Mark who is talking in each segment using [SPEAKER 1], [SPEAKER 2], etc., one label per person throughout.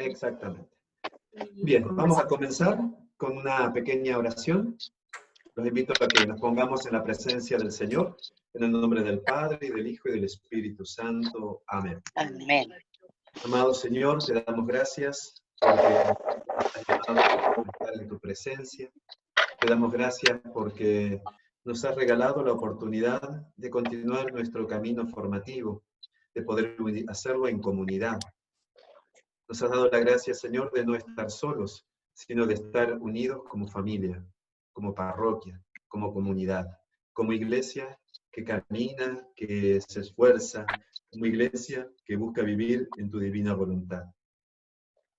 [SPEAKER 1] Exactamente. Bien, vamos a comenzar con una pequeña oración. Los invito a que nos pongamos en la presencia del Señor, en el nombre del Padre, y del Hijo, y del Espíritu Santo. Amén.
[SPEAKER 2] Amén.
[SPEAKER 1] Amado Señor, te damos gracias porque nos has llamado a estar en tu presencia. Te damos gracias porque nos has regalado la oportunidad de continuar nuestro camino formativo, de poder hacerlo en comunidad. Nos has dado la gracia, Señor, de no estar solos, sino de estar unidos como familia, como parroquia, como comunidad, como iglesia que camina, que se esfuerza, como iglesia que busca vivir en tu divina voluntad.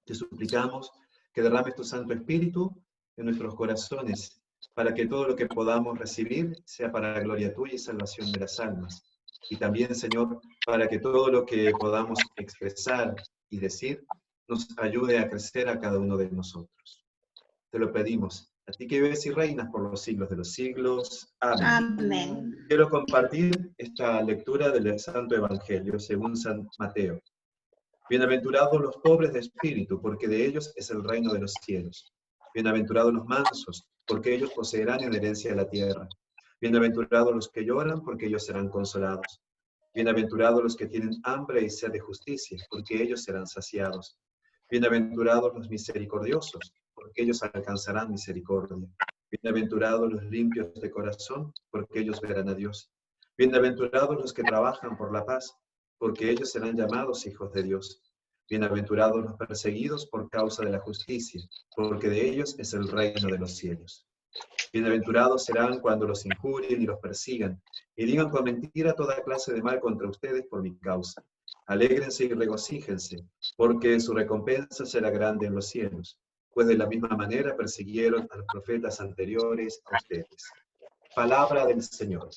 [SPEAKER 1] Te suplicamos que derrames tu Santo Espíritu en nuestros corazones, para que todo lo que podamos recibir sea para la gloria tuya y salvación de las almas. Y también, Señor, para que todo lo que podamos expresar y decir nos ayude a crecer a cada uno de nosotros. Te lo pedimos, a ti que vives y reinas por los siglos de los siglos. Amén.
[SPEAKER 2] Amén.
[SPEAKER 1] Quiero compartir esta lectura del Santo Evangelio según San Mateo. Bienaventurados los pobres de espíritu, porque de ellos es el reino de los cielos. Bienaventurados los mansos, porque ellos poseerán en herencia la tierra. Bienaventurados los que lloran, porque ellos serán consolados. Bienaventurados los que tienen hambre y sed de justicia, porque ellos serán saciados. Bienaventurados los misericordiosos, porque ellos alcanzarán misericordia. Bienaventurados los limpios de corazón, porque ellos verán a Dios. Bienaventurados los que trabajan por la paz, porque ellos serán llamados hijos de Dios. Bienaventurados los perseguidos por causa de la justicia, porque de ellos es el reino de los cielos. Bienaventurados serán cuando los injurien y los persigan, y digan con mentira toda clase de mal contra ustedes por mi causa. Alégrense y regocíjense, porque su recompensa será grande en los cielos, pues de la misma manera persiguieron a los profetas anteriores a ustedes. Palabra del Señor.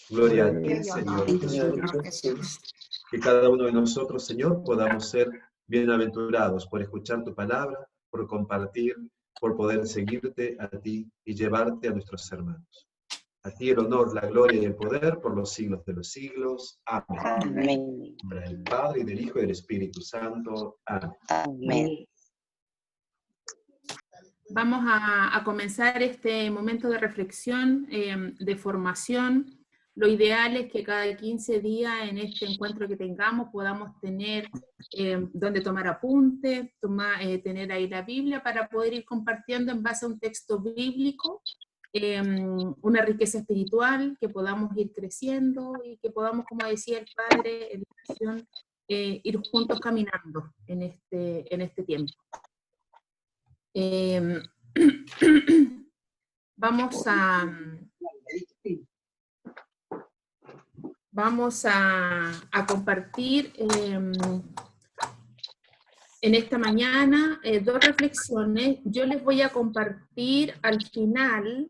[SPEAKER 1] Gloria a ti, Señor Jesús. Que cada uno de nosotros, Señor, podamos ser bienaventurados por escuchar tu palabra, por compartir, por poder seguirte a ti y llevarte a nuestros hermanos. A ti el honor, la gloria y el poder por los siglos de los siglos. Amén.
[SPEAKER 2] Amén.
[SPEAKER 1] En nombre del Padre, y del Hijo, y del Espíritu Santo. Amén.
[SPEAKER 2] Amén.
[SPEAKER 3] Vamos a comenzar este momento de reflexión, de formación. Lo ideal es que cada 15 días en este encuentro que tengamos podamos tener donde tomar apuntes, tener ahí la Biblia para poder ir compartiendo en base a un texto bíblico, una riqueza espiritual, que podamos ir creciendo y que podamos, como decía el Padre en la oración, ir juntos caminando en este tiempo. Vamos a compartir en esta mañana dos reflexiones. Yo les voy a compartir al final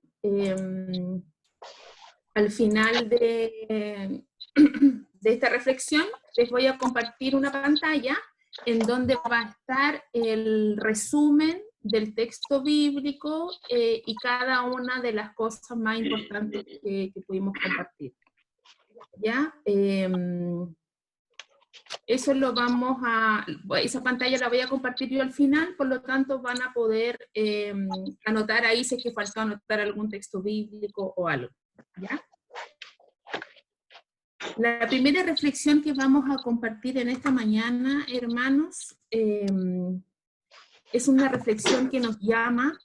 [SPEAKER 3] de esta reflexión, les voy a compartir una pantalla en donde va a estar el resumen del texto bíblico y cada una de las cosas más importantes que pudimos compartir. ¿Ya? Eso esa pantalla la voy a compartir yo al final, por lo tanto van a poder anotar ahí si es que faltó anotar algún texto bíblico o algo. ¿Ya? La primera reflexión que vamos a compartir en esta mañana, hermanos, es una reflexión que nos llama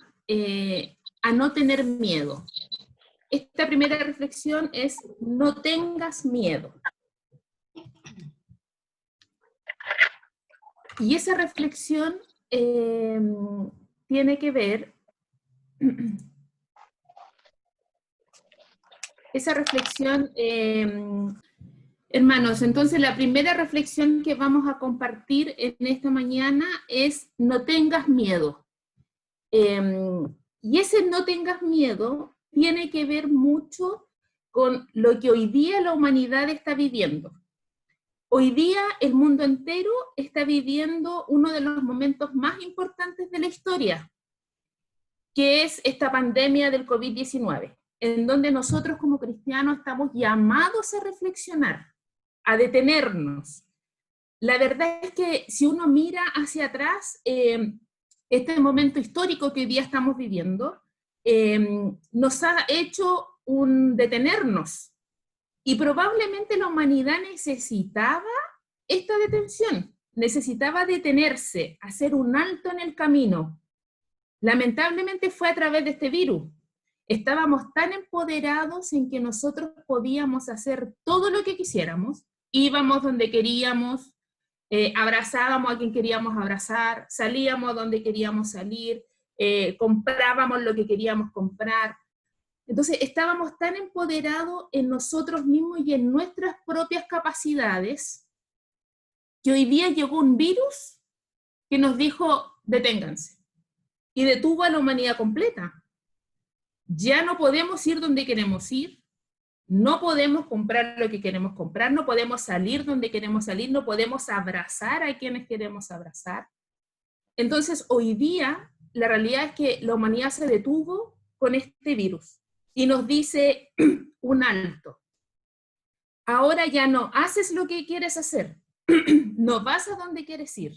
[SPEAKER 3] a no tener miedo. Esta primera reflexión es: no tengas miedo. Y esa reflexión tiene que ver, hermanos, entonces la primera reflexión que vamos a compartir en esta mañana es: no tengas miedo. Y ese no tengas miedo tiene que ver mucho con lo que hoy día la humanidad está viviendo. Hoy día el mundo entero está viviendo uno de los momentos más importantes de la historia, que es esta pandemia del COVID-19, en donde nosotros como cristianos estamos llamados a reflexionar, a detenernos, La verdad es que si uno mira hacia atrás, este momento histórico que hoy día estamos viviendo, nos ha hecho un detenernos. Y probablemente la humanidad necesitaba esta detención, necesitaba detenerse, hacer un alto en el camino. Lamentablemente fue a través de este virus. Estábamos tan empoderados en que nosotros podíamos hacer todo lo que quisiéramos, íbamos donde queríamos, abrazábamos a quien queríamos abrazar, salíamos donde queríamos salir, comprábamos lo que queríamos comprar. Entonces estábamos tan empoderados en nosotros mismos y en nuestras propias capacidades que hoy día llegó un virus que nos dijo, deténganse, y detuvo a la humanidad completa. Ya no podemos ir donde queremos ir, no podemos comprar lo que queremos comprar, no podemos salir donde queremos salir, no podemos abrazar a quienes queremos abrazar. Entonces, hoy día, la realidad es que la humanidad se detuvo con este virus y nos dice un alto. Ahora ya no haces lo que quieres hacer, no vas a donde quieres ir.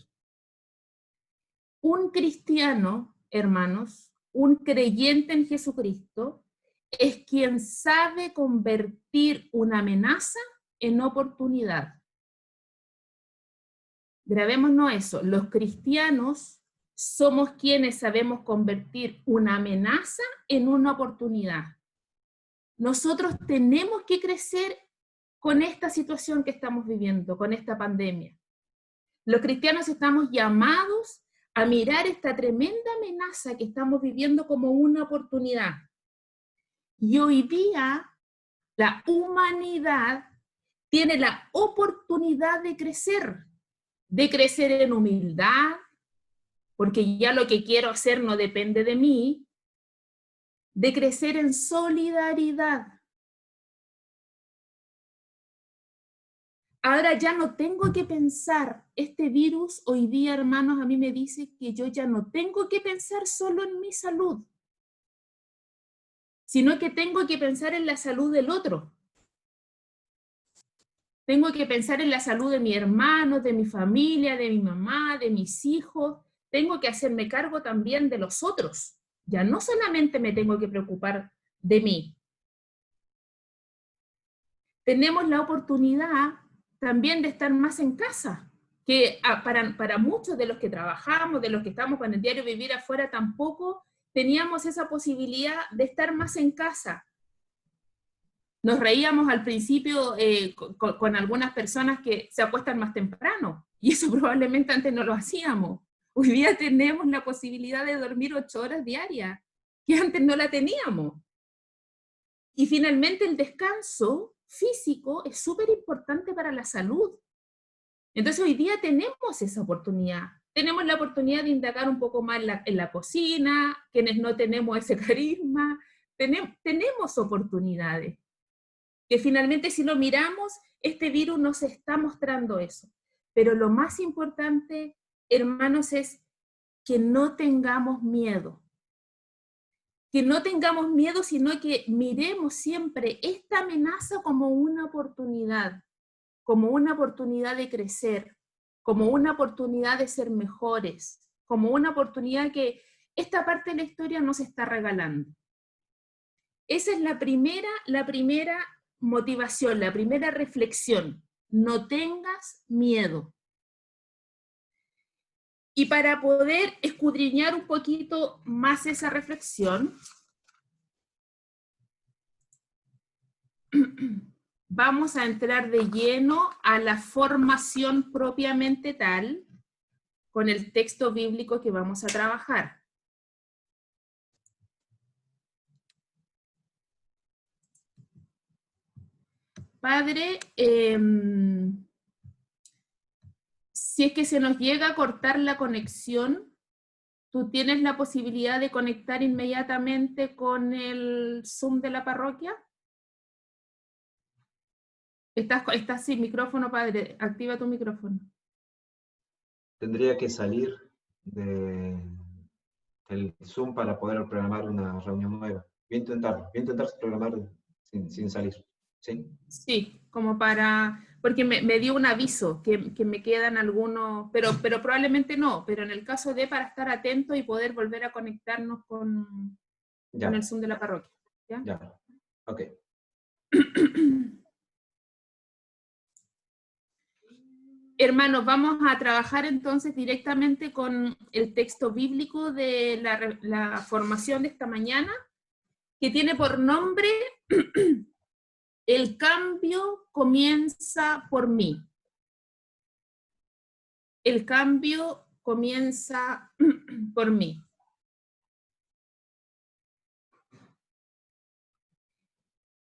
[SPEAKER 3] Un cristiano, hermanos, un creyente en Jesucristo, es quien sabe convertir una amenaza en oportunidad. Grabémonos eso, los cristianos somos quienes sabemos convertir una amenaza en una oportunidad. Nosotros tenemos que crecer con esta situación que estamos viviendo, con esta pandemia. Los cristianos estamos llamados a mirar esta tremenda amenaza que estamos viviendo como una oportunidad. Y hoy día la humanidad tiene la oportunidad de crecer en humildad, porque ya lo que quiero hacer no depende de mí, de crecer en solidaridad. Ahora ya no tengo que pensar, este virus hoy día, hermanos, a mí me dice que yo ya no tengo que pensar solo en mi salud, sino que tengo que pensar en la salud del otro. Tengo que pensar en la salud de mi hermano, de mi familia, de mi mamá, de mis hijos. Tengo que hacerme cargo también de los otros. Ya no solamente me tengo que preocupar de mí. Tenemos la oportunidad también de estar más en casa, que para muchos de los que trabajamos, de los que estamos con el diario vivir afuera, tampoco teníamos esa posibilidad de estar más en casa. Nos reíamos al principio con algunas personas que se acuestan más temprano, y eso probablemente antes no lo hacíamos. Hoy día tenemos la posibilidad de dormir 8 horas diarias, que antes no la teníamos. Y finalmente el descanso físico es súper importante para la salud. Entonces hoy día tenemos esa oportunidad. Tenemos la oportunidad de indagar un poco más en la cocina, quienes no tenemos ese carisma, tenemos oportunidades. Que finalmente si lo miramos, este virus nos está mostrando eso. Pero lo más importante, hermanos, es que no tengamos miedo. Que no tengamos miedo, sino que miremos siempre esta amenaza como una oportunidad de crecer, como una oportunidad de ser mejores, como una oportunidad que esta parte de la historia nos está regalando. Esa es la primera motivación, la primera reflexión. No tengas miedo. Y para poder escudriñar un poquito más esa reflexión, vamos a entrar de lleno a la formación propiamente tal con el texto bíblico que vamos a trabajar. Padre, si es que se nos llega a cortar la conexión, ¿tú tienes la posibilidad de conectar inmediatamente con el Zoom de la parroquia? Estás sin micrófono, Padre. Activa tu micrófono.
[SPEAKER 1] Tendría que salir del Zoom para poder programar una reunión nueva. Voy a intentar programar sin salir. ¿Sí?
[SPEAKER 3] Sí, como para, porque me dio un aviso que me quedan algunos, pero probablemente no, pero en el caso de para estar atentos y poder volver a conectarnos con el
[SPEAKER 1] Ya,
[SPEAKER 3] Zoom de la parroquia. ¿Ya?
[SPEAKER 1] ya. Ok.
[SPEAKER 3] Hermanos, vamos a trabajar entonces directamente con el texto bíblico de la formación de esta mañana, que tiene por nombre El cambio comienza por mí. El cambio comienza por mí.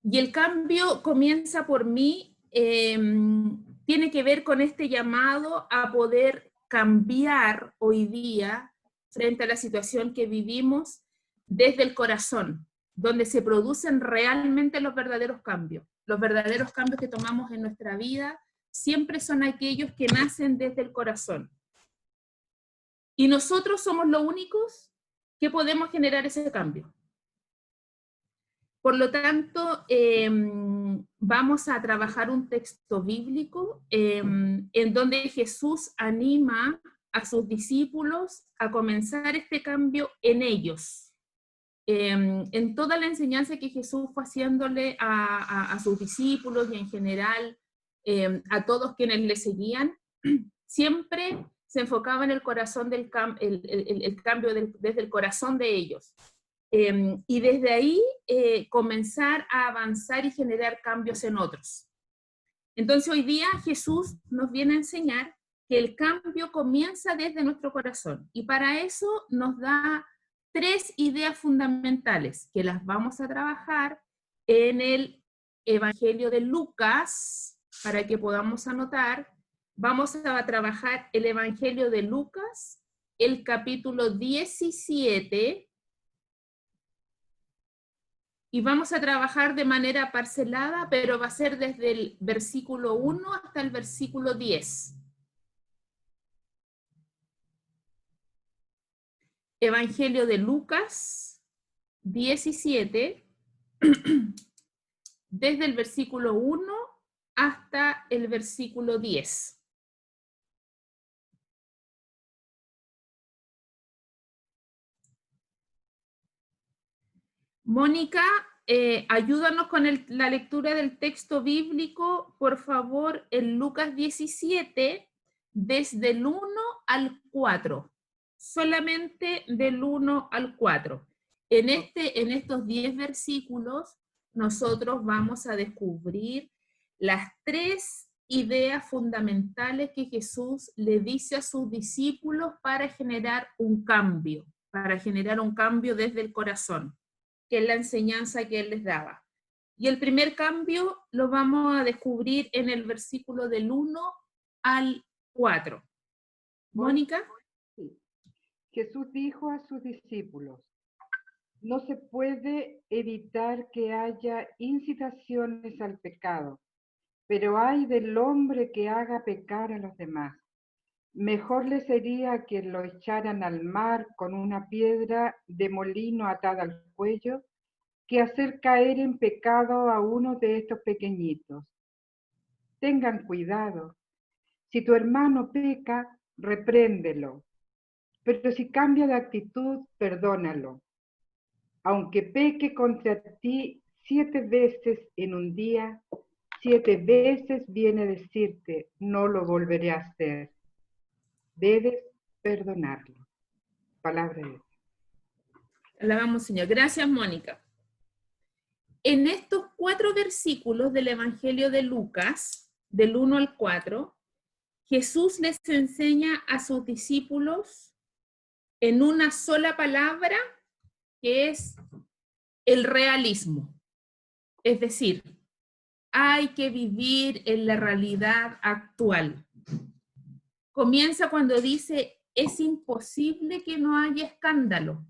[SPEAKER 3] Y el cambio comienza por mí, tiene que ver con este llamado a poder cambiar hoy día frente a la situación que vivimos desde el corazón, donde se producen realmente los verdaderos cambios. Los verdaderos cambios que tomamos en nuestra vida siempre son aquellos que nacen desde el corazón. Y nosotros somos los únicos que podemos generar ese cambio. Por lo tanto, vamos a trabajar un texto bíblico en donde Jesús anima a sus discípulos a comenzar este cambio en ellos. En toda la enseñanza que Jesús fue haciéndole a sus discípulos y en general a todos quienes le seguían, siempre se enfocaba en el corazón del el cambio desde el corazón de ellos. Y desde ahí comenzar a avanzar y generar cambios en otros. Entonces hoy día Jesús nos viene a enseñar que el cambio comienza desde nuestro corazón, y para eso nos da 3 ideas fundamentales que las vamos a trabajar en el Evangelio de Lucas, para que podamos anotar. Vamos a trabajar el Evangelio de Lucas, el capítulo 17, y vamos a trabajar de manera parcelada, pero va a ser desde el versículo 1 hasta el versículo 10. Evangelio de Lucas 17, desde el versículo 1 hasta el versículo 10. Mónica, ayúdanos con la lectura del texto bíblico, por favor, en Lucas 17, desde el 1 al 4. Solamente del 1 al 4. En estos 10 versículos, nosotros vamos a descubrir las 3 ideas fundamentales que Jesús le dice a sus discípulos para generar un cambio desde el corazón, que es la enseñanza que él les daba. Y el primer cambio lo vamos a descubrir en el versículo del 1 al 4. Mónica.
[SPEAKER 2] Sí. Jesús dijo a sus discípulos: no se puede evitar que haya incitaciones al pecado, pero ay del hombre que haga pecar a los demás. Mejor le sería que lo echaran al mar con una piedra de molino atada al cuello, que hacer caer en pecado a uno de estos pequeñitos. Tengan cuidado. Si tu hermano peca, repréndelo. Pero si cambia de actitud, perdónalo. Aunque peque contra ti 7 veces en un día, 7 veces viene a decirte: no lo volveré a hacer. Debes perdonarlo. Palabra de Dios.
[SPEAKER 3] Alabamos, Señor. Gracias, Mónica. En estos 4 versículos del Evangelio de Lucas, del 1 al 4, Jesús les enseña a sus discípulos en una sola palabra, que es el realismo. Es decir, hay que vivir en la realidad actual. Comienza cuando dice: es imposible que no haya escándalo.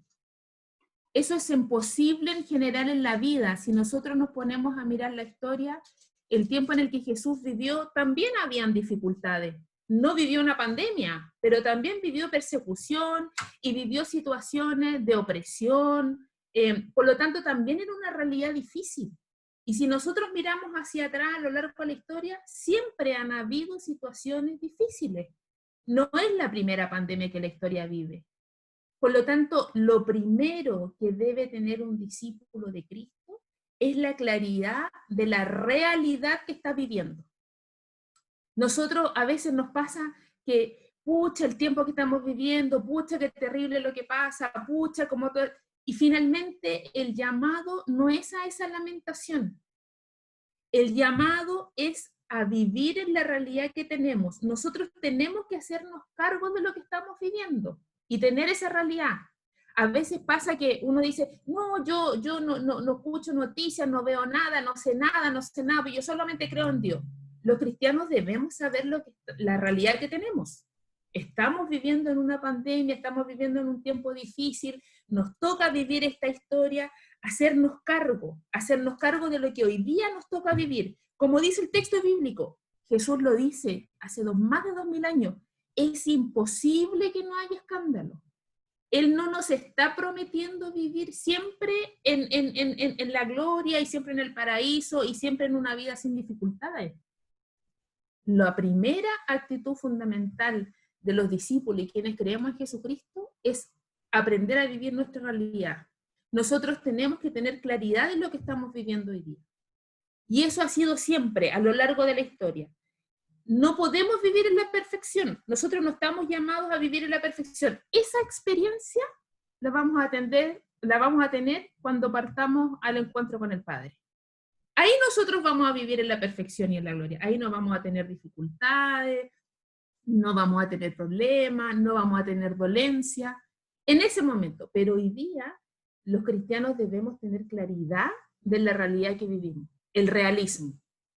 [SPEAKER 3] Eso es imposible en general en la vida. Si nosotros nos ponemos a mirar la historia, el tiempo en el que Jesús vivió, también habían dificultades. No vivió una pandemia, pero también vivió persecución y vivió situaciones de opresión. Por lo tanto, también era una realidad difícil. Y si nosotros miramos hacia atrás a lo largo de la historia, siempre han habido situaciones difíciles. No es la primera pandemia que la historia vive. Por lo tanto, lo primero que debe tener un discípulo de Cristo es la claridad de la realidad que está viviendo. Nosotros a veces nos pasa que, pucha, el tiempo que estamos viviendo, pucha, qué terrible lo que pasa, pucha, como todo. Y finalmente el llamado no es a esa lamentación. El llamado es a vivir en la realidad que tenemos. Nosotros tenemos que hacernos cargo de lo que estamos viviendo y tener esa realidad. A veces pasa que uno dice, no, yo no escucho noticias, no veo nada, no sé nada, yo solamente creo en Dios. Los cristianos debemos saber la realidad que tenemos. Estamos viviendo en una pandemia, estamos viviendo en un tiempo difícil, nos toca vivir esta historia, hacernos cargo de lo que hoy día nos toca vivir. Como dice el texto bíblico, Jesús lo dice hace más de 2000 años, es imposible que no haya escándalo. Él no nos está prometiendo vivir siempre en la gloria y siempre en el paraíso y siempre en una vida sin dificultades. La primera actitud fundamental de los discípulos y quienes creemos en Jesucristo es aprender a vivir nuestra realidad. Nosotros tenemos que tener claridad en lo que estamos viviendo hoy día. Y eso ha sido siempre, a lo largo de la historia. No podemos vivir en la perfección. Nosotros no estamos llamados a vivir en la perfección. Esa experiencia la vamos a tener cuando partamos al encuentro con el Padre. Ahí nosotros vamos a vivir en la perfección y en la gloria. Ahí no vamos a tener dificultades, no vamos a tener problemas, no vamos a tener dolencia. En ese momento. Pero hoy día los cristianos debemos tener claridad de la realidad que vivimos. El realismo.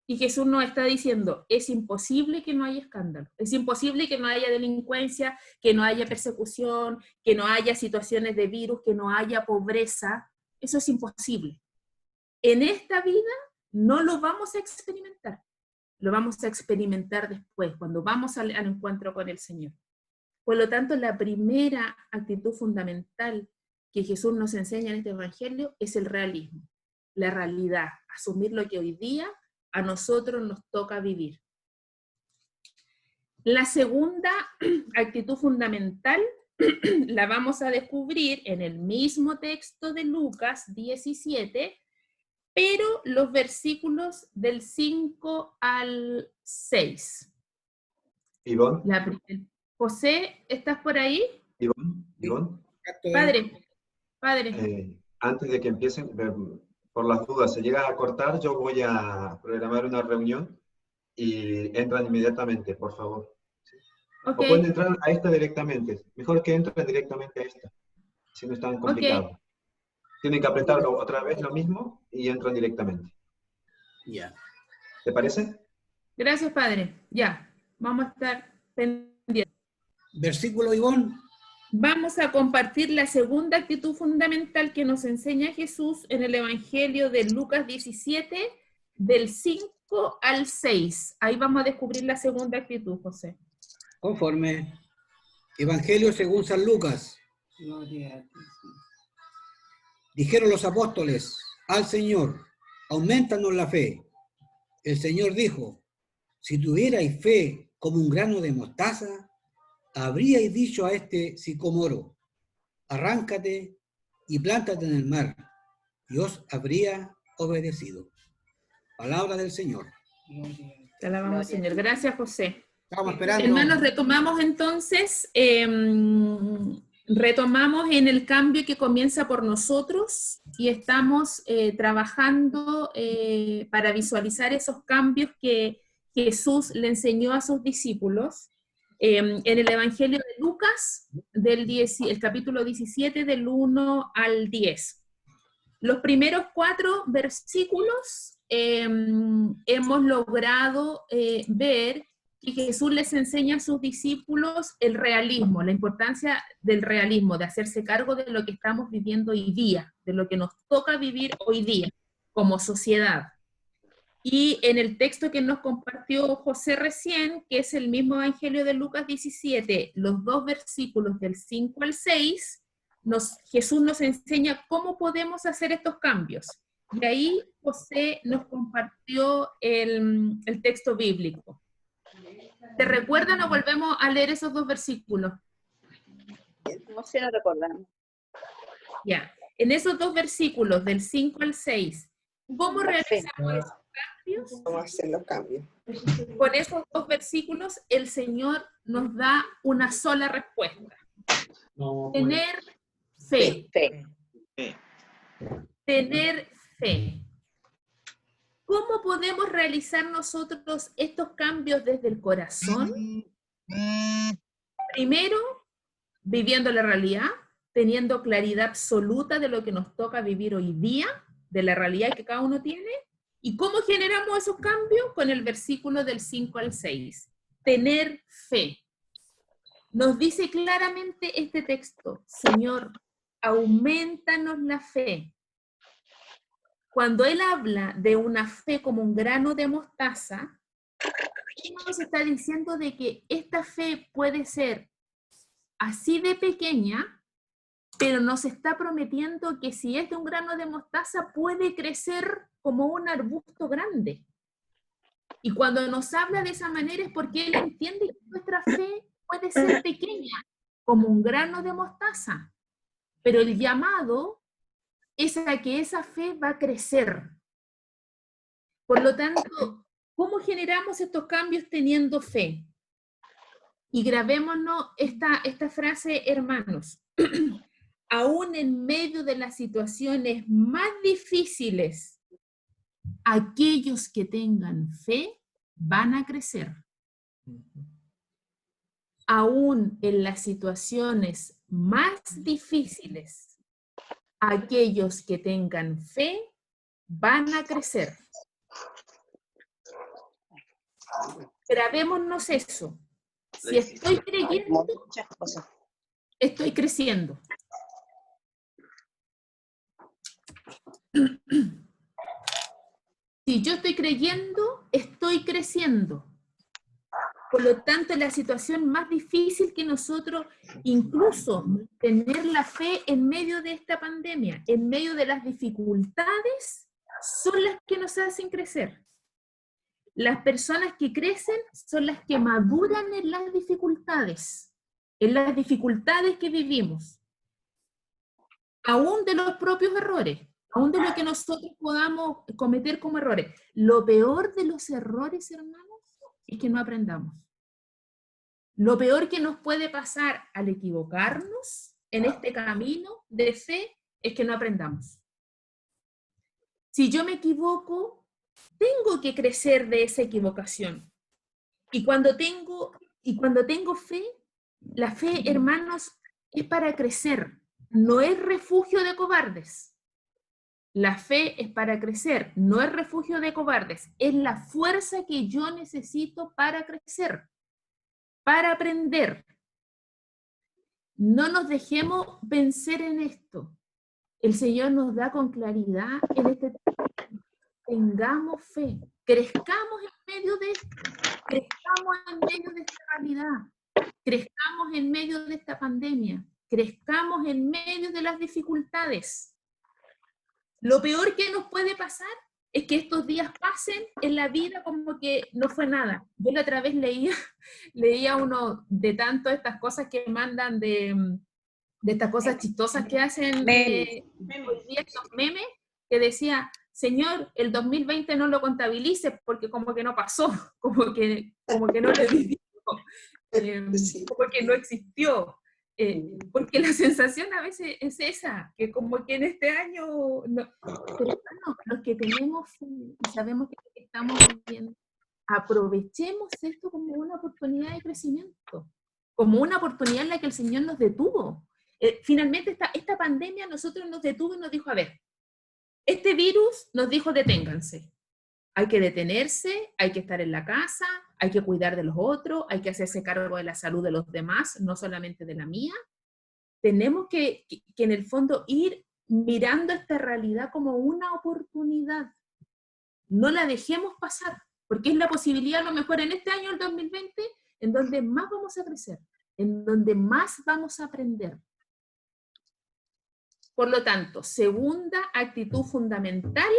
[SPEAKER 3] Y Jesús nos está diciendo, es imposible que no haya escándalo, es imposible que no haya delincuencia, que no haya persecución, que no haya situaciones de virus, que no haya pobreza. Eso es imposible. En esta vida no lo vamos a experimentar. Lo vamos a experimentar después, cuando vamos al encuentro con el Señor. Por lo tanto, la primera actitud fundamental que Jesús nos enseña en este Evangelio es el realismo, la realidad, asumir lo que hoy día a nosotros nos toca vivir. La segunda actitud fundamental la vamos a descubrir en el mismo texto de Lucas 17, pero los versículos del 5 al 6.
[SPEAKER 1] Ivonne.
[SPEAKER 3] José, ¿estás por ahí?
[SPEAKER 1] Ivonne.
[SPEAKER 3] Padre.
[SPEAKER 1] Antes de que empiecen, por las dudas, se llega a cortar, yo voy a programar una reunión y entran inmediatamente, por favor. Okay. O pueden entrar a esta directamente. Mejor que entren directamente a esta, si no es tan complicado. Okay. Tienen que apretarlo otra vez lo mismo y entran directamente.
[SPEAKER 4] Ya.
[SPEAKER 1] ¿Te parece?
[SPEAKER 3] Gracias, Padre. Ya, vamos a estar pendientes.
[SPEAKER 4] Versículo, Ivonne.
[SPEAKER 3] Vamos a compartir la segunda actitud fundamental que nos enseña Jesús en el Evangelio de Lucas 17, del 5 al 6. Ahí vamos a descubrir la segunda actitud, José.
[SPEAKER 4] Conforme. Evangelio según San Lucas. Dijeron los apóstoles al Señor, aumentanos la fe. El Señor dijo, si tuvierais fe como un grano de mostaza, habríais dicho a este sicómoro, arráncate y plántate en el mar, y os habría obedecido. Palabra del Señor.
[SPEAKER 3] Te alabamos, Señor. Gracias, José.
[SPEAKER 4] Estamos esperando.
[SPEAKER 3] Hermanos, retomamos entonces, retomamos en el cambio que comienza por nosotros y estamos trabajando para visualizar esos cambios que Jesús le enseñó a sus discípulos. En el Evangelio de Lucas, el capítulo 17, del 1 al 10. Los primeros 4 versículos hemos logrado ver que Jesús les enseña a sus discípulos el realismo, la importancia del realismo, de hacerse cargo de lo que estamos viviendo hoy día, de lo que nos toca vivir hoy día como sociedad. Y en el texto que nos compartió José recién, que es el mismo Evangelio de Lucas 17, los 2 versículos del 5 al 6, Jesús nos enseña cómo podemos hacer estos cambios. Y ahí José nos compartió el texto bíblico. ¿Te recuerdan o volvemos a leer esos 2 versículos?
[SPEAKER 5] No sé, no recordamos.
[SPEAKER 3] Ya. En esos 2 versículos, del 5 al 6, ¿cómo realizamos esos cambios?
[SPEAKER 5] Vamos a hacer los cambios.
[SPEAKER 3] Con esos 2 versículos, el Señor nos da una sola respuesta. Tener fe.
[SPEAKER 5] Fe.
[SPEAKER 3] Tener fe. ¿Cómo podemos realizar nosotros estos cambios desde el corazón? Primero, viviendo la realidad, teniendo claridad absoluta de lo que nos toca vivir hoy día, de la realidad que cada uno tiene. ¿Y cómo generamos esos cambios? Con el versículo del 5 al 6. Tener fe. Nos dice claramente este texto: Señor, aumentanos la fe. Cuando Él habla de una fe como un grano de mostaza, Él nos está diciendo de que esta fe puede ser así de pequeña, pero nos está prometiendo que si es de un grano de mostaza puede crecer como un arbusto grande. Y cuando nos habla de esa manera es porque Él entiende que nuestra fe puede ser pequeña, como un grano de mostaza, pero el llamado es a que esa fe va a crecer. Por lo tanto, ¿cómo generamos estos cambios teniendo fe? Y grabémonos esta frase, hermanos. Aún en medio de las situaciones más difíciles, aquellos que tengan fe van a crecer. Aún en las situaciones más difíciles, aquellos que tengan fe van a crecer. Grabémonos eso. Si estoy creyendo, estoy creciendo. Si yo estoy creyendo, estoy creciendo. Por lo tanto, la situación más difícil que nosotros, incluso tener la fe en medio de esta pandemia, en medio de las dificultades, son las que nos hacen crecer. Las personas que crecen son las que maduran en las dificultades que vivimos. Aún de los propios errores, aún de lo que nosotros podamos cometer como errores. Lo peor de los errores, hermanos, es que no aprendamos. Lo peor que nos puede pasar al equivocarnos en este camino de fe es que no aprendamos. Si yo me equivoco, tengo que crecer de esa equivocación. Y cuando tengo fe, la fe, hermanos, es para crecer. No es refugio de cobardes. La fe es para crecer, no es refugio de cobardes. Es la fuerza que yo necesito para crecer, para aprender. No nos dejemos vencer en esto. El Señor nos da con claridad en este tema. Tengamos fe, crezcamos en medio de esto, crezcamos en medio de esta realidad, crezcamos en medio de esta pandemia, crezcamos en medio de las dificultades. Lo peor que nos puede pasar es que estos días pasen en la vida como que no fue nada. Yo la otra vez leía uno de tanto estas cosas que mandan de estas cosas chistosas que hacen hoy día, estos memes, que decía: Señor, el 2020 no lo contabilice porque como que no pasó, como que no le vivió, como que no existió. Porque la sensación a veces es esa, que como que en este año, no. Pero hermanos, los que tenemos fe y sabemos que lo que estamos viviendo, aprovechemos esto como una oportunidad de crecimiento, como una oportunidad en la que el Señor nos detuvo. Finalmente esta pandemia nosotros nos detuvo y nos dijo: a ver, este virus nos dijo deténganse. Hay que detenerse, hay que estar en la casa, hay que cuidar de los otros, hay que hacerse cargo de la salud de los demás, no solamente de la mía. Tenemos que en el fondo ir mirando esta realidad como una oportunidad. No la dejemos pasar, porque es la posibilidad, a lo mejor en este año, el 2020, en donde más vamos a crecer, en donde más vamos a aprender. Por lo tanto, segunda actitud fundamental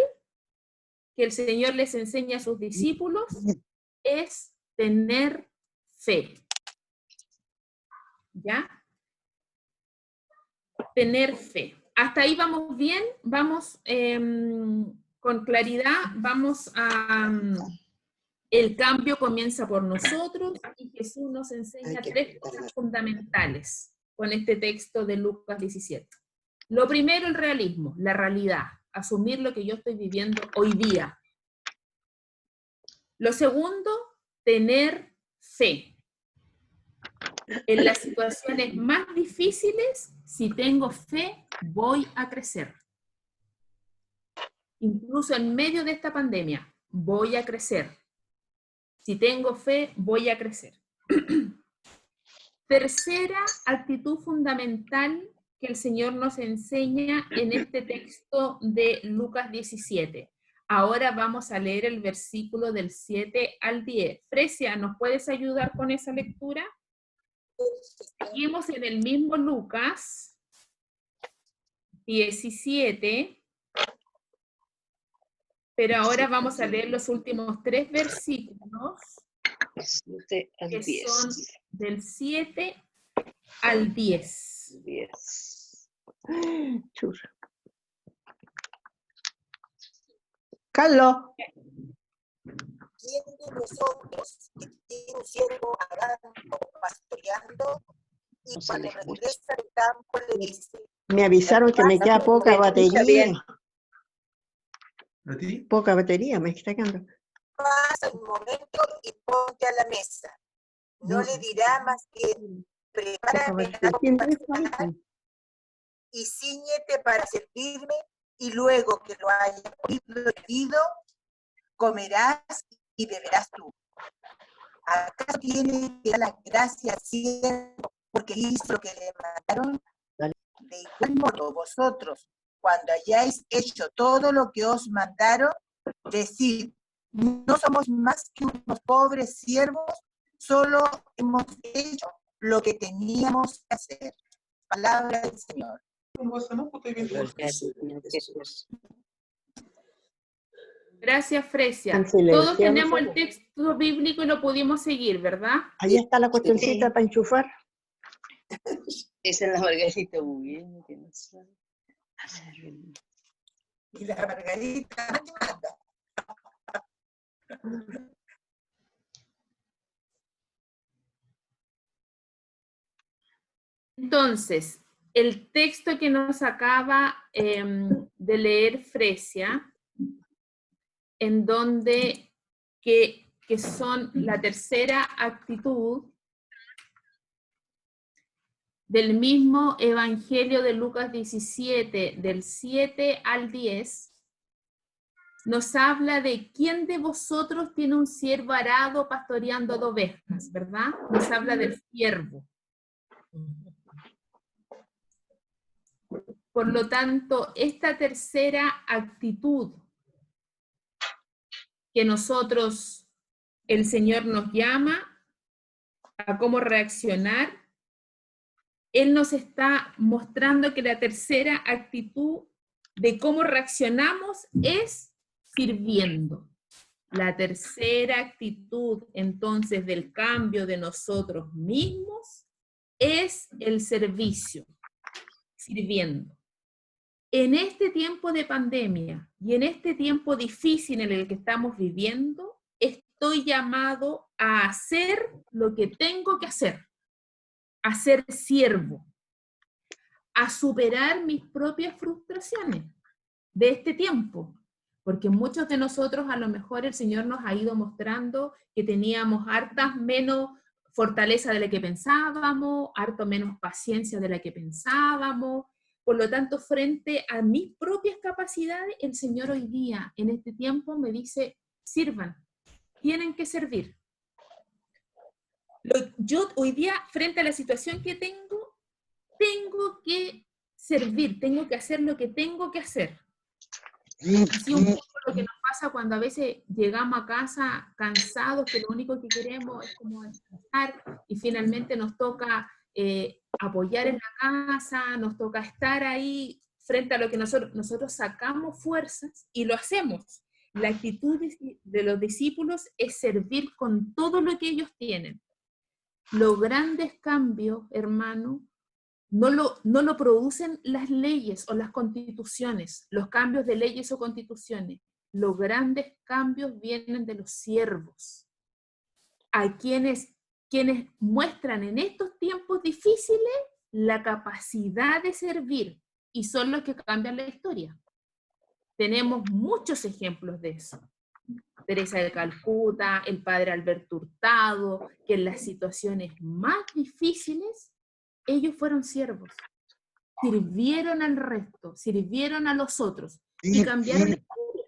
[SPEAKER 3] que el Señor les enseña a sus discípulos es tener fe. ¿Ya? Tener fe. Hasta ahí vamos bien, vamos con claridad, vamos a... el cambio comienza por nosotros y Jesús nos enseña tres cosas fundamentales con este texto de Lucas 17. Lo primero, el realismo, la realidad, asumir lo que yo estoy viviendo hoy día. Lo segundo, tener fe. En las situaciones más difíciles, si tengo fe, voy a crecer. Incluso en medio de esta pandemia, voy a crecer. Si tengo fe, voy a crecer. Tercera actitud fundamental que el Señor nos enseña en este texto de Lucas 17. Ahora vamos a leer el versículo del 7 al 10. Fresia, ¿nos puedes ayudar con esa lectura? Seguimos en el mismo Lucas 17, pero ahora vamos a leer los últimos 3 versículos, que son del 7 al 10.
[SPEAKER 5] 10. Churra. Carlos.
[SPEAKER 6] ¿Quién de vosotros tiene un siervo arando o pastoreando y
[SPEAKER 5] No se
[SPEAKER 6] cuando
[SPEAKER 5] le escucha.
[SPEAKER 6] regresa del campo le dice,
[SPEAKER 5] Me avisaron que me queda poca batería.
[SPEAKER 1] ¿A ti?
[SPEAKER 5] Poca batería me está quedando.
[SPEAKER 6] pasa un momento y ponte a la mesa? No le dirá más que prepárame algo para cenar y cíñete para servirme, y luego que lo haya pedido, comerás y beberás tú. ¿Acaso tiene que dar las gracias siempre porque hizo lo que le mandaron? De igual modo, vosotros, cuando hayáis hecho todo lo que os mandaron, decid, no somos más que unos pobres siervos, solo hemos hecho lo que teníamos que hacer. Palabra del Señor.
[SPEAKER 3] Gracias, Fresia.
[SPEAKER 5] En silencio,
[SPEAKER 3] Todos tenemos
[SPEAKER 5] no sé.
[SPEAKER 3] el texto bíblico y lo pudimos seguir, ¿verdad?
[SPEAKER 5] Ahí está la cuestioncita para enchufar.
[SPEAKER 7] Esa es la Margarita muy bien. Que no sabe.
[SPEAKER 6] Y la Margarita manda.
[SPEAKER 3] Entonces, el texto que nos acaba de leer Fresia, en donde que son la tercera actitud del mismo Evangelio de Lucas 17, del 7 al 10, nos habla de quién de vosotros tiene un siervo arado pastoreando ovejas, ¿verdad? Nos habla del siervo. Por lo tanto, esta tercera actitud que nosotros, el Señor nos llama a cómo reaccionar, Él nos está mostrando que la tercera actitud de cómo reaccionamos es sirviendo. La tercera actitud, entonces, del cambio de nosotros mismos es el servicio, sirviendo. En este tiempo de pandemia y en este tiempo difícil en el que estamos viviendo, estoy llamado a hacer lo que tengo que hacer, a ser siervo, a superar mis propias frustraciones de este tiempo, porque muchos de nosotros a lo mejor el Señor nos ha ido mostrando que teníamos hartas menos fortaleza de la que pensábamos, harto menos paciencia de la que pensábamos. Por lo tanto, frente a mis propias capacidades, el Señor hoy día, en este tiempo, me dice, sirvan, tienen que servir. Yo hoy día, frente a la situación que tengo que servir, tengo que hacer lo que tengo que hacer. Así un poco lo que nos pasa cuando a veces llegamos a casa cansados, que lo único que queremos es como descansar, y finalmente nos toca apoyar en la casa, nos toca estar ahí frente a lo que nosotros sacamos fuerzas y lo hacemos. La actitud de los discípulos es servir con todo lo que ellos tienen. Los grandes cambios, hermano, no lo producen las leyes o las constituciones, los cambios de leyes o constituciones. Los grandes cambios vienen de los siervos, a quienes muestran en estos tiempos difíciles la capacidad de servir, y son los que cambian la historia. Tenemos muchos ejemplos de eso. Teresa de Calcuta, el padre Alberto Hurtado, que en las situaciones más difíciles, ellos fueron siervos. Sirvieron al resto, sirvieron a los otros, y cambiaron la historia.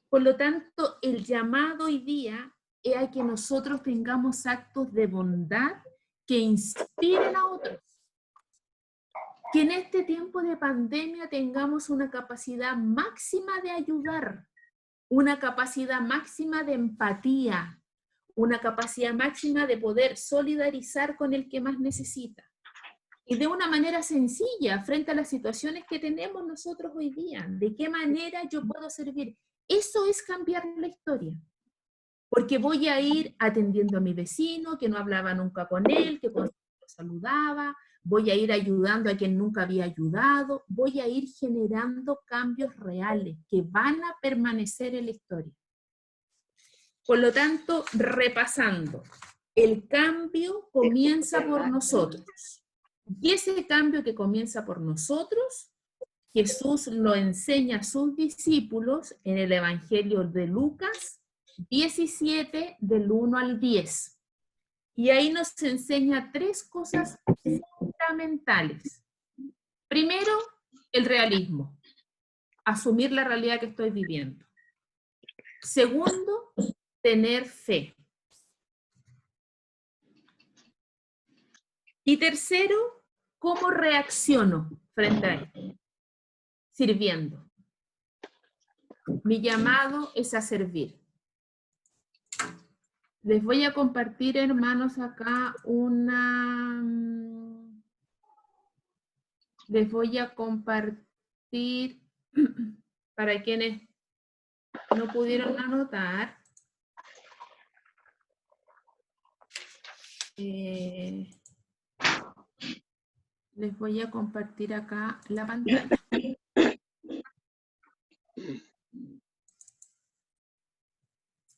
[SPEAKER 3] Por lo tanto, el llamado hoy día es a que nosotros tengamos actos de bondad que inspiren a otros. Que en este tiempo de pandemia tengamos una capacidad máxima de ayudar, una capacidad máxima de empatía, una capacidad máxima de poder solidarizar con el que más necesita. Y de una manera sencilla, frente a las situaciones que tenemos nosotros hoy día, ¿de qué manera yo puedo servir? Eso es cambiar la historia. Porque voy a ir atendiendo a mi vecino, que no hablaba nunca con él, que cuando lo saludaba, voy a ir ayudando a quien nunca había ayudado, voy a ir generando cambios reales que van a permanecer en la historia. Por lo tanto, repasando, el cambio comienza por nosotros. Y ese cambio que comienza por nosotros, Jesús lo enseña a sus discípulos en el Evangelio de Lucas 17, del 1 al 10. Y ahí nos enseña tres cosas fundamentales. Primero, el realismo. Asumir la realidad que estoy viviendo. Segundo, tener fe. Y tercero, ¿cómo reacciono frente a esto? Sirviendo. Mi llamado es a servir. Les voy a compartir, hermanos, acá les voy a compartir, para quienes no pudieron anotar, les voy a compartir acá la pantalla.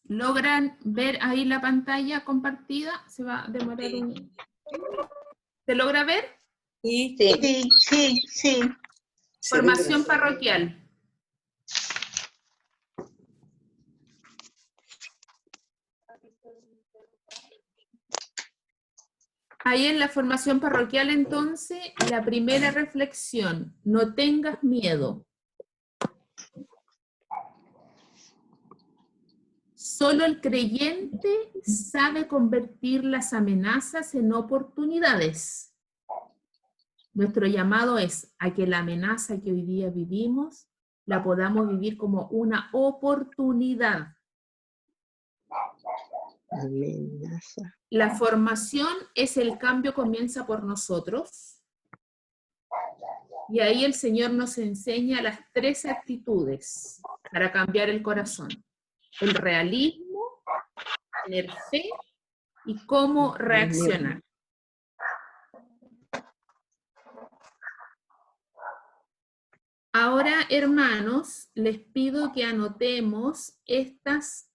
[SPEAKER 3] ¿Logran ver ahí la pantalla compartida? Se va a demorar un... ¿Se logra ver?
[SPEAKER 7] Sí.
[SPEAKER 5] Sí.
[SPEAKER 3] Formación parroquial. Ahí en la formación parroquial, entonces, la primera reflexión: no tengas miedo. Solo el creyente sabe convertir las amenazas en oportunidades. Nuestro llamado es a que la amenaza que hoy día vivimos la podamos vivir como una oportunidad.
[SPEAKER 5] Amenaza.
[SPEAKER 3] La formación es el cambio, comienza por nosotros. Y ahí el Señor nos enseña las tres actitudes para cambiar el corazón: el realismo, tener fe y cómo reaccionar. Ahora, hermanos, les pido que anotemos estas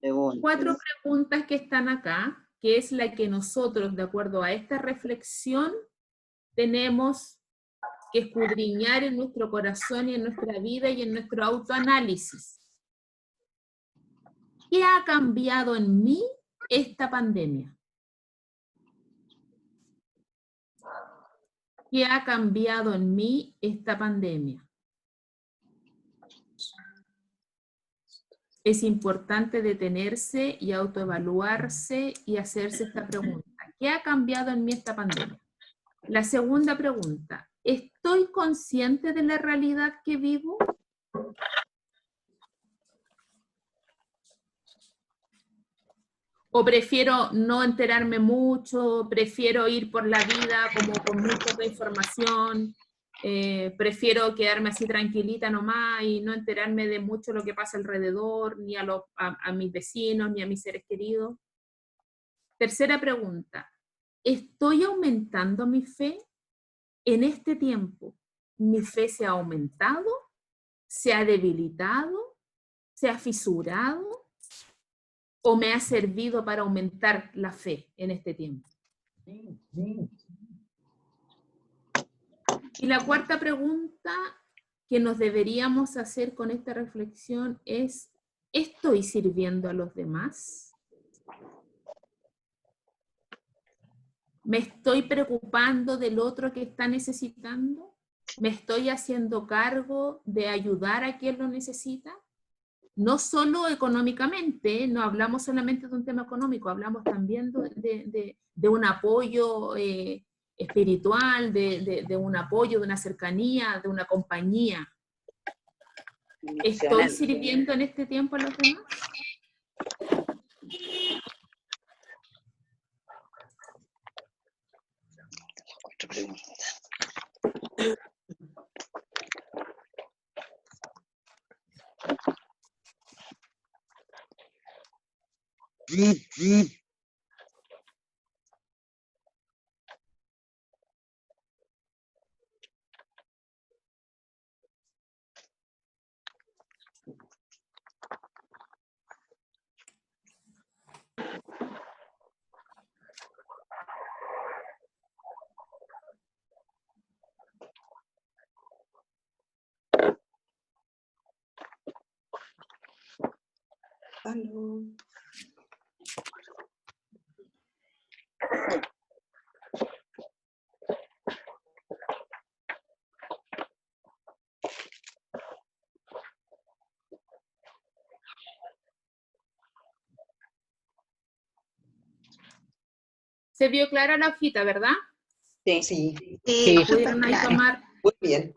[SPEAKER 3] 4 preguntas que están acá, que es la que nosotros, de acuerdo a esta reflexión, tenemos que escudriñar en nuestro corazón y en nuestra vida y en nuestro autoanálisis. ¿Qué ha cambiado en mí esta pandemia? ¿Qué ha cambiado en mí esta pandemia? Es importante detenerse y autoevaluarse y hacerse esta pregunta: ¿qué ha cambiado en mí esta pandemia? La segunda pregunta: ¿estoy consciente de la realidad que vivo? O prefiero no enterarme mucho, prefiero ir por la vida como con muy poca información, prefiero quedarme así tranquilita nomás y no enterarme de mucho lo que pasa alrededor, ni a mis vecinos, ni a mis seres queridos. Tercera pregunta, ¿estoy aumentando mi fe? En este tiempo, ¿mi fe se ha aumentado? ¿Se ha debilitado? ¿Se ha fisurado? ¿O me ha servido para aumentar la fe en este tiempo? Y la cuarta pregunta que nos deberíamos hacer con esta reflexión es, ¿estoy sirviendo a los demás? ¿Me estoy preocupando del otro que está necesitando? ¿Me estoy haciendo cargo de ayudar a quien lo necesita? No solo económicamente, no hablamos solamente de un tema económico, hablamos también de un apoyo espiritual, de un apoyo, de una cercanía, de una compañía. ¿Estoy sirviendo en este tiempo a los demás?
[SPEAKER 7] Cuatro preguntas.
[SPEAKER 5] Aló.
[SPEAKER 3] Se vio clara la hojita, ¿verdad?
[SPEAKER 7] Sí,
[SPEAKER 8] Sí,
[SPEAKER 5] Sí, súper
[SPEAKER 3] Pudieron ahí
[SPEAKER 5] claro.
[SPEAKER 3] tomar,
[SPEAKER 8] muy bien.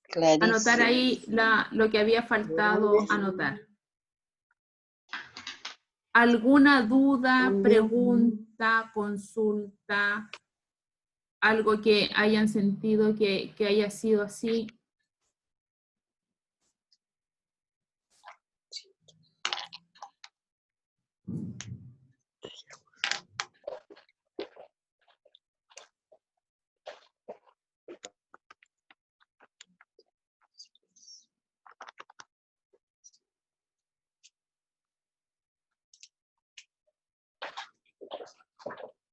[SPEAKER 7] clarísimo.
[SPEAKER 3] anotar ahí lo que había faltado anotar. ¿Alguna duda, pregunta, consulta, algo que hayan sentido que haya sido así?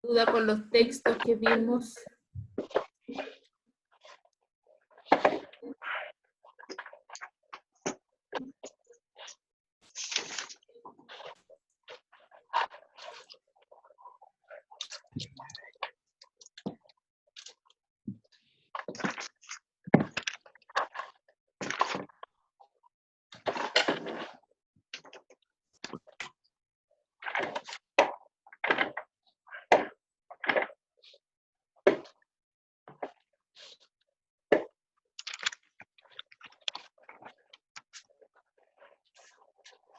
[SPEAKER 3] ¿Duda con los textos que vimos?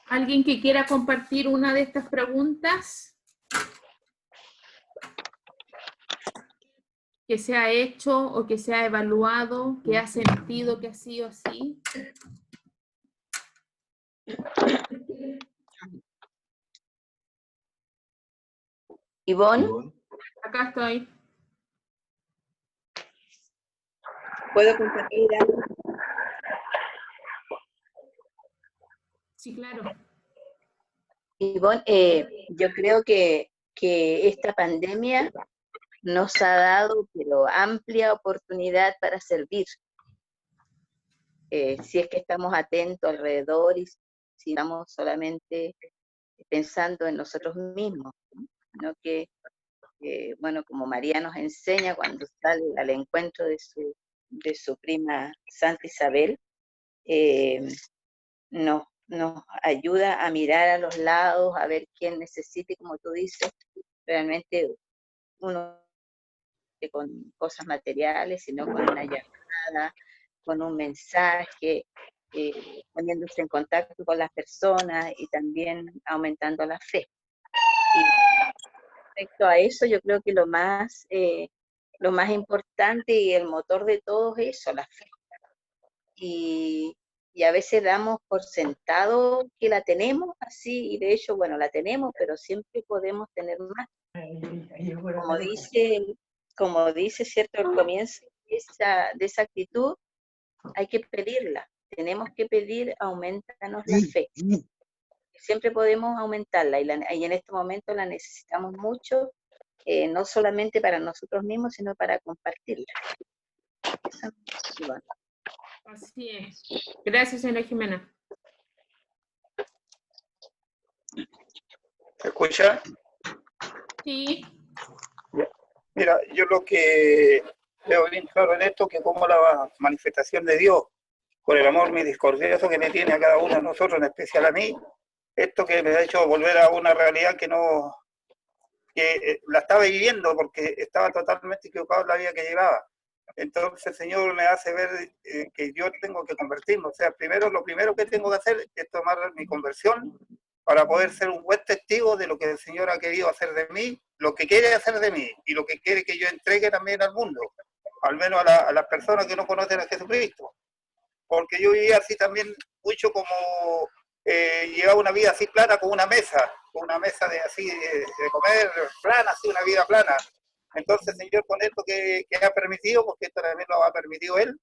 [SPEAKER 3] ¿Alguien que quiera compartir una de estas preguntas? Que se ha hecho o que se ha evaluado, que ha sentido que ha sido así.
[SPEAKER 7] Ivonne,
[SPEAKER 1] Ivonne.
[SPEAKER 3] Acá estoy.
[SPEAKER 8] ¿Puedo compartir algo?
[SPEAKER 3] Sí, claro.
[SPEAKER 7] Ivonne, yo creo que esta pandemia nos ha dado, pero amplia oportunidad para servir. Si es que estamos atentos alrededor y si estamos solamente pensando en nosotros mismos, ¿no? Que, bueno, como María nos enseña cuando sale al encuentro de su prima Santa Isabel, nos ayuda a mirar a los lados, a ver quién necesita, y como tú dices, realmente uno con cosas materiales, sino con una llamada, con un mensaje, poniéndose en contacto con las personas y también aumentando la fe. respecto a eso, yo creo que lo más importante y el motor de todo es eso, la fe. Y a veces damos por sentado que la tenemos así, y de hecho, bueno, la tenemos, pero siempre podemos tener más. Como dice, ¿cierto?, el comienzo de esa actitud, hay que pedirla. Tenemos que pedir, aumentanos la fe. Siempre podemos aumentarla, y en este momento la necesitamos mucho, no solamente para nosotros mismos, sino para compartirla. Esa es mi motivación.
[SPEAKER 3] Así es. Gracias, señora Jimena.
[SPEAKER 9] ¿Se escucha?
[SPEAKER 3] Sí.
[SPEAKER 9] Mira, yo lo que veo bien claro en esto, que como la manifestación de Dios, con el amor misericordioso que me tiene a cada uno de nosotros, en especial a mí, esto que me ha hecho volver a una realidad que la estaba viviendo porque estaba totalmente equivocado en la vida que llevaba. Entonces el Señor me hace ver que yo tengo que convertirme. O sea, lo primero que tengo que hacer es tomar mi conversión para poder ser un buen testigo de lo que el Señor ha querido hacer de mí, lo que quiere hacer de mí y lo que quiere que yo entregue también al mundo, al menos a las personas que no conocen a Jesucristo. Porque yo vivía así también mucho como llevaba una vida así plana, con una mesa de así de comer plana, así una vida plana. Entonces, Señor, con esto que ha permitido, porque esto también lo ha permitido Él,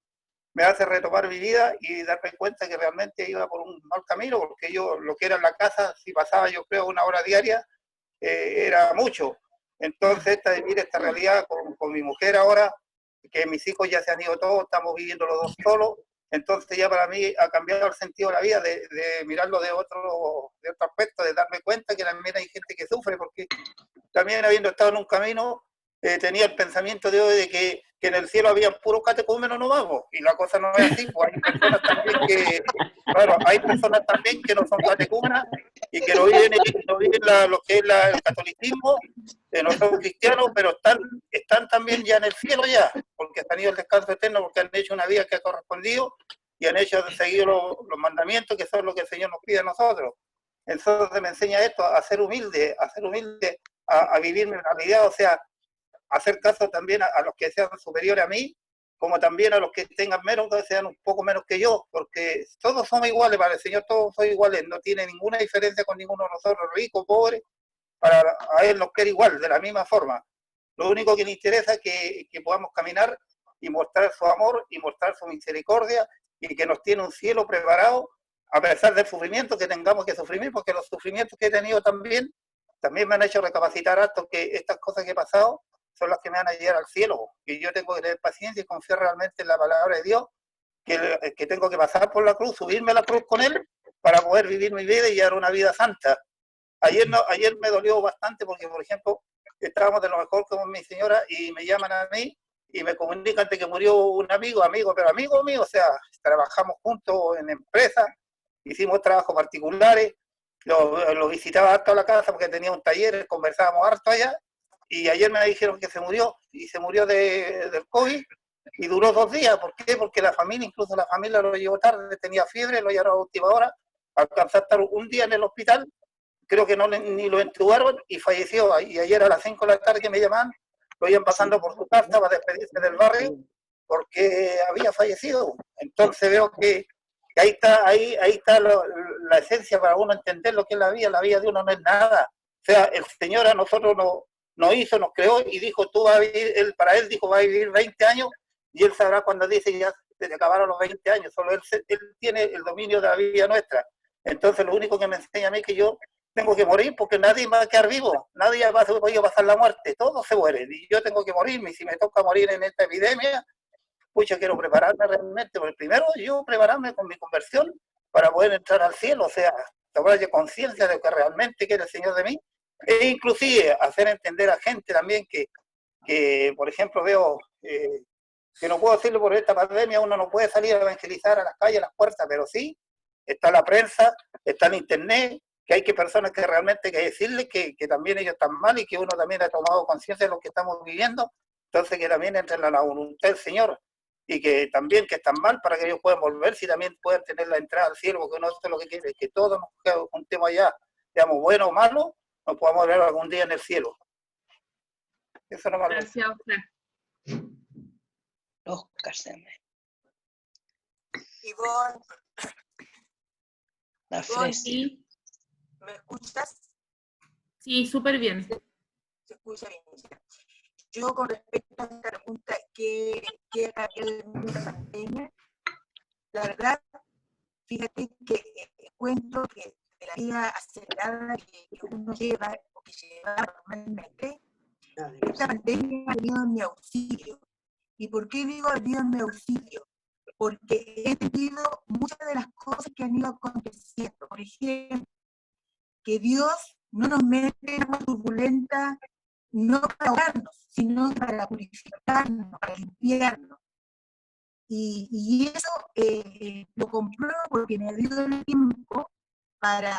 [SPEAKER 9] me hace retomar mi vida y darme cuenta que realmente iba por un mal camino, porque yo lo que era en la casa, si pasaba yo creo 1 hora diaria, era mucho. Entonces, vivir esta realidad con mi mujer ahora, que mis hijos ya se han ido todos, estamos viviendo los dos solos, entonces ya para mí ha cambiado el sentido de la vida, de mirarlo de otro aspecto, de darme cuenta que también hay gente que sufre, porque también habiendo estado en un camino, tenía el pensamiento de hoy de que en el cielo había puros catecúmenos nomás, y la cosa no es así, pues hay personas también que no son catecúmenas y que no viven lo que es el catolicismo, no son cristianos, pero están también ya en el cielo ya, porque han ido al descanso eterno, porque han hecho una vida que ha correspondido y han seguido los mandamientos, que son lo que el Señor nos pide a nosotros. Entonces me enseña esto, a ser humilde, a vivir mi realidad, o sea, hacer caso también a los que sean superiores a mí, como también a los que tengan menos, que sean un poco menos que yo, porque todos somos iguales para el Señor, todos somos iguales, no tiene ninguna diferencia con ninguno de nosotros, rico, pobre, a Él nos quiere igual, de la misma forma. Lo único que nos interesa es que podamos caminar y mostrar su amor y mostrar su misericordia y que nos tiene un cielo preparado, a pesar del sufrimiento que tengamos que sufrir, porque los sufrimientos que he tenido también me han hecho recapacitar harto que estas cosas que he pasado son las que me van a llevar al cielo, y yo tengo que tener paciencia y confiar realmente en la palabra de Dios, que tengo que pasar por la cruz, subirme a la cruz con Él, para poder vivir mi vida y llevar una vida santa. Ayer me dolió bastante porque, por ejemplo, estábamos de lo mejor con mi señora y me llaman a mí y me comunican que murió un amigo mío, o sea, trabajamos juntos en empresas, hicimos trabajos particulares, lo visitaba harto a la casa porque tenía un taller, conversábamos harto allá. Y ayer me dijeron que se murió, y se murió del COVID, y duró 2 días. ¿Por qué? Porque incluso la familia lo llevó tarde, tenía fiebre, lo llevaron a última hora, alcanzó a estar un día en el hospital, creo que ni lo entubaron, y falleció. Y ayer a las 5 de la tarde que me llamaban, lo iban pasando por su casa para despedirse del barrio, porque había fallecido. Entonces veo que ahí está la esencia para uno entender lo que es la vida de uno no es nada. O sea, el Señor a nosotros nos hizo, nos creó y dijo, tú vas a vivir, para Él dijo, va a vivir 20 años, y Él sabrá cuando dice ya se te acabaron los 20 años, solo Él tiene el dominio de la vida nuestra. Entonces lo único que me enseña a mí es que yo tengo que morir, porque nadie va a quedar vivo, nadie va a pasar la muerte, todos se mueren, y yo tengo que morirme, y si me toca morir en esta epidemia, pucha, quiero prepararme realmente, porque primero yo prepararme con mi conversión para poder entrar al cielo, o sea, tomar conciencia de lo que realmente quiere el Señor de mí, e inclusive hacer entender a gente también que por ejemplo, veo que no puedo decirlo por esta pandemia, uno no puede salir a evangelizar a las calles, a las puertas, pero sí, está la prensa, está el internet, que hay personas que realmente hay que decirles que también ellos están mal y que uno también ha tomado conciencia de lo que estamos viviendo, entonces que también entren a la voluntad del Señor, y que también que están mal para que ellos puedan volverse y también puedan tener la entrada al cielo, porque uno, esto es lo que quiere, que todos nos juntemos allá, seamos buenos o malos, nos podamos ver algún día en el cielo. Eso no me lo...
[SPEAKER 3] Gracias, Oscar.
[SPEAKER 8] Oscar se llama.
[SPEAKER 6] Ivonne,
[SPEAKER 8] La
[SPEAKER 3] Ivonne,
[SPEAKER 8] Fresia.
[SPEAKER 3] sí,
[SPEAKER 6] ¿me escuchas?
[SPEAKER 3] sí, súper bien.
[SPEAKER 6] Se escucha bien. Ya. Yo con respecto a esta pregunta, ¿qué haría el mundo de la pandemia? La verdad, fíjate que encuentro que de la vida acelerada que uno lleva o que lleva normalmente, esta pandemia ha venido en mi auxilio. ¿Y por qué digo ha venido en mi auxilio? Porque he entendido muchas de las cosas que han ido aconteciendo. Por ejemplo, que Dios no nos mete en agua turbulenta no para ahogarnos, sino para purificarnos, para limpiarnos. Y eso lo compruebo porque me dio el tiempo para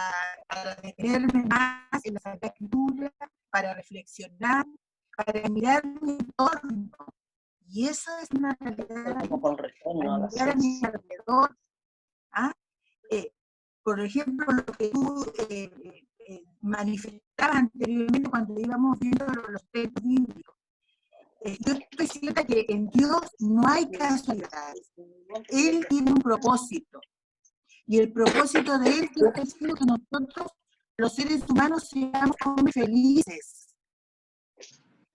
[SPEAKER 6] detenerme más en la Sagrada Escritura, para reflexionar, para mirar mi entorno. Y eso es una realidad,
[SPEAKER 8] Como con retorno a
[SPEAKER 6] para
[SPEAKER 8] las
[SPEAKER 6] mirar a mi
[SPEAKER 8] 6.
[SPEAKER 6] alrededor. ¿Ah? Por ejemplo, lo que tú manifestabas anteriormente cuando íbamos viendo los textos bíblicos. Yo estoy cierta que en Dios no hay casualidades. Él tiene un propósito. Y el propósito de Él es que nosotros, los seres humanos, seamos felices.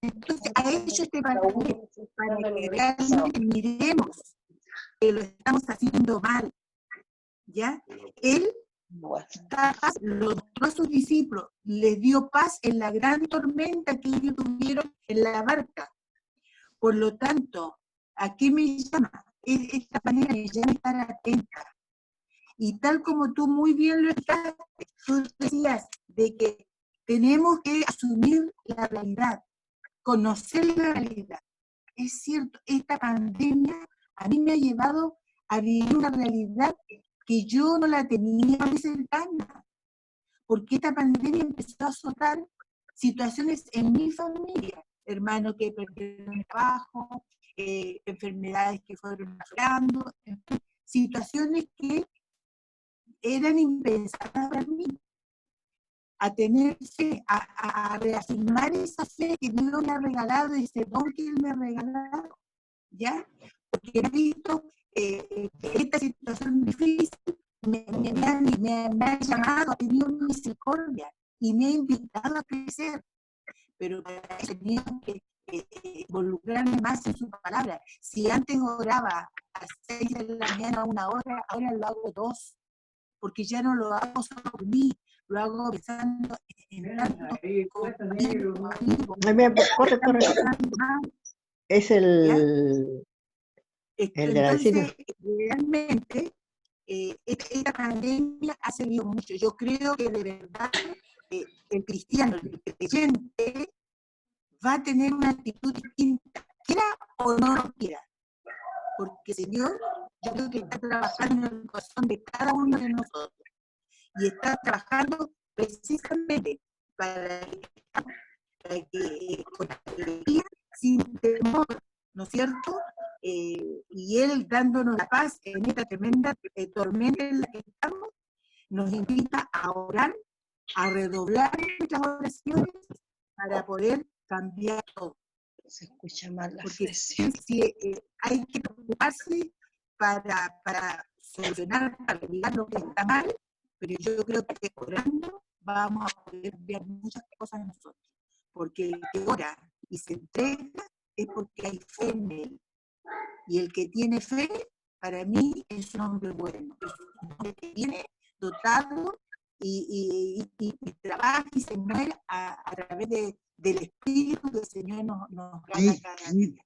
[SPEAKER 6] Entonces, ha hecho este papel para que realmente miremos que lo estamos haciendo mal. ¿Ya? Él los mostró a sus discípulos, les dio paz en la gran tormenta que ellos tuvieron en la barca. Por lo tanto, ¿a qué me llama? Esta manera me llama a estar atenta. Y tal como tú muy bien lo estás, tú decías de que tenemos que asumir la realidad, conocer la realidad. Es cierto, esta pandemia a mí me ha llevado a vivir una realidad que yo no la tenía muy cercana, porque esta pandemia empezó a azotar situaciones en mi familia, hermanos que perdieron el trabajo, enfermedades que fueron afectando, situaciones que eran impensadas para mí. A tener fe, a reafirmar esa fe que Dios me ha regalado, ese don que Él me ha regalado, ¿ya? Porque he visto que esta situación difícil me ha llamado, ha tenido misericordia y me ha invitado a crecer, pero para eso tenía que involucrarme más en su palabra. Si antes oraba a 6 de la mañana, 1 hora, ahora lo hago 2, porque ya no lo hago solo por mí, lo hago pensando en tanto
[SPEAKER 5] Corre. Es el de la vecina.
[SPEAKER 6] Entonces, realmente, esta pandemia ha servido mucho. Yo creo que de verdad el cristiano, el creyente, va a tener una actitud distinta, quiera o no lo quiera. Porque el Señor, yo creo que está trabajando en el corazón de cada uno de nosotros. Y está trabajando precisamente para que con alegría, sin temor, ¿no es cierto? Y Él dándonos la paz en esta tremenda tormenta en la que estamos, nos invita a orar, a redoblar nuestras oraciones para poder cambiar todo.
[SPEAKER 8] Se escucha mal la
[SPEAKER 6] Porque
[SPEAKER 8] Fresia.
[SPEAKER 6] si hay que preocuparse para solucionar, para mirar lo que está mal, pero yo creo que orando vamos a poder ver muchas cosas nosotros. Porque el que ora y se entrega es porque hay fe en él. Y el que tiene fe, para mí, es un hombre bueno. Es un hombre que viene dotado y trabaja y se muere a través del Espíritu que el Señor nos gana cada día.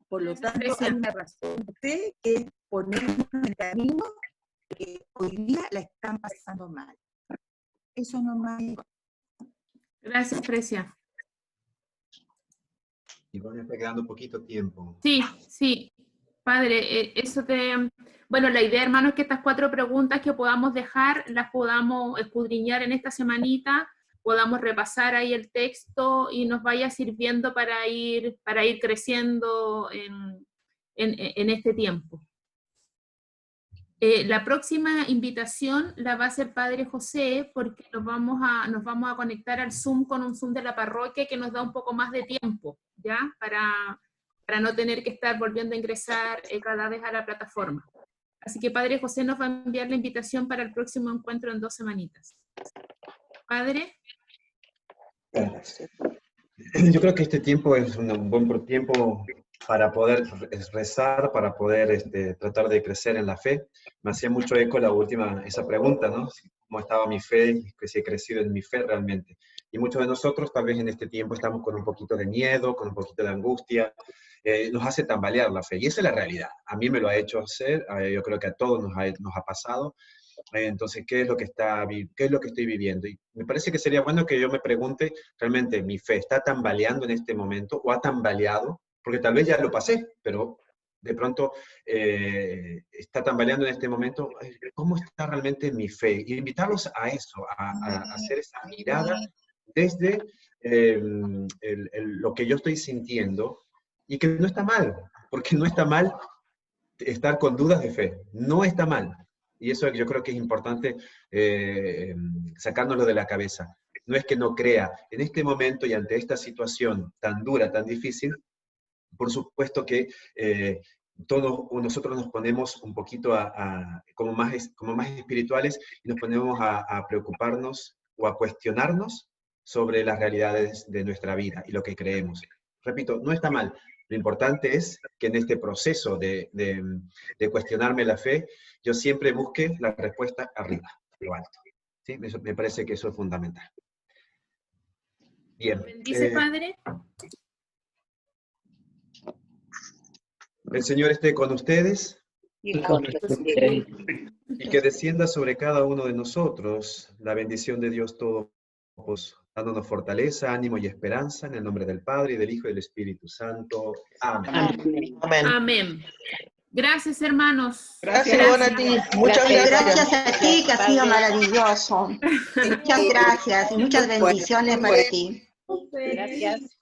[SPEAKER 6] Por lo tanto, hay una razón de fe que es ponernos en el camino que hoy día la están pasando mal. Eso nomás.
[SPEAKER 3] Gracias, Fresia.
[SPEAKER 1] Igual me está quedando poquito tiempo.
[SPEAKER 3] Sí, padre, bueno, la idea, hermano, es que estas 4 preguntas que podamos dejar, las podamos escudriñar en esta semanita, podamos repasar ahí el texto y nos vaya sirviendo para ir creciendo en este tiempo. La próxima invitación la va a hacer Padre José, porque nos vamos a conectar al Zoom con un Zoom de la parroquia que nos da un poco más de tiempo, ¿ya? Para no tener que estar volviendo a ingresar cada vez a la plataforma. Así que Padre José nos va a enviar la invitación para el próximo encuentro en 2 semanitas. Padre.
[SPEAKER 1] Yo creo que este tiempo es un buen tiempo para poder rezar, para poder tratar de crecer en la fe. Me hacía mucho eco esa pregunta, ¿no? ¿Cómo estaba mi fe? Si he crecido en mi fe realmente. Y muchos de nosotros tal vez en este tiempo estamos con un poquito de miedo, con un poquito de angustia. Nos hace tambalear la fe. Y esa es la realidad. A mí me lo ha hecho hacer, yo creo que a todos nos ha pasado. Entonces, ¿qué es lo que estoy viviendo? Y me parece que sería bueno que yo me pregunte, realmente, ¿mi fe está tambaleando en este momento o ha tambaleado? Porque tal vez ya lo pasé, pero de pronto está tambaleando en este momento. ¿Cómo está realmente mi fe? Y invitarlos a eso, a hacer esa mirada desde lo que yo estoy sintiendo, y que no está mal, porque no está mal estar con dudas de fe, no está mal. Y eso yo creo que es importante sacárnoslo de la cabeza. No es que no crea. En este momento y ante esta situación tan dura, tan difícil, por supuesto que todos nosotros nos ponemos un poquito como más espirituales, y nos ponemos a preocuparnos o a cuestionarnos sobre las realidades de nuestra vida y lo que creemos. Repito, no está mal. Lo importante es que en este proceso de cuestionarme la fe, yo siempre busque la respuesta arriba, lo alto. ¿Sí? Me parece que eso es fundamental. Bien.
[SPEAKER 3] ¿Bendice, Padre?
[SPEAKER 1] El Señor esté con ustedes.
[SPEAKER 8] Y con usted.
[SPEAKER 1] Y que descienda sobre cada uno de nosotros la bendición de Dios Todopoderoso, dándonos fortaleza, ánimo y esperanza, en el nombre del Padre, y del Hijo y del Espíritu Santo. Amén.
[SPEAKER 8] Amén.
[SPEAKER 3] Amén. Gracias, hermanos.
[SPEAKER 10] Gracias, Bonati. Muchas gracias.
[SPEAKER 5] Gracias a ti, que ha sido maravilloso. Muchas gracias y muchas bendiciones para ti.
[SPEAKER 8] Gracias.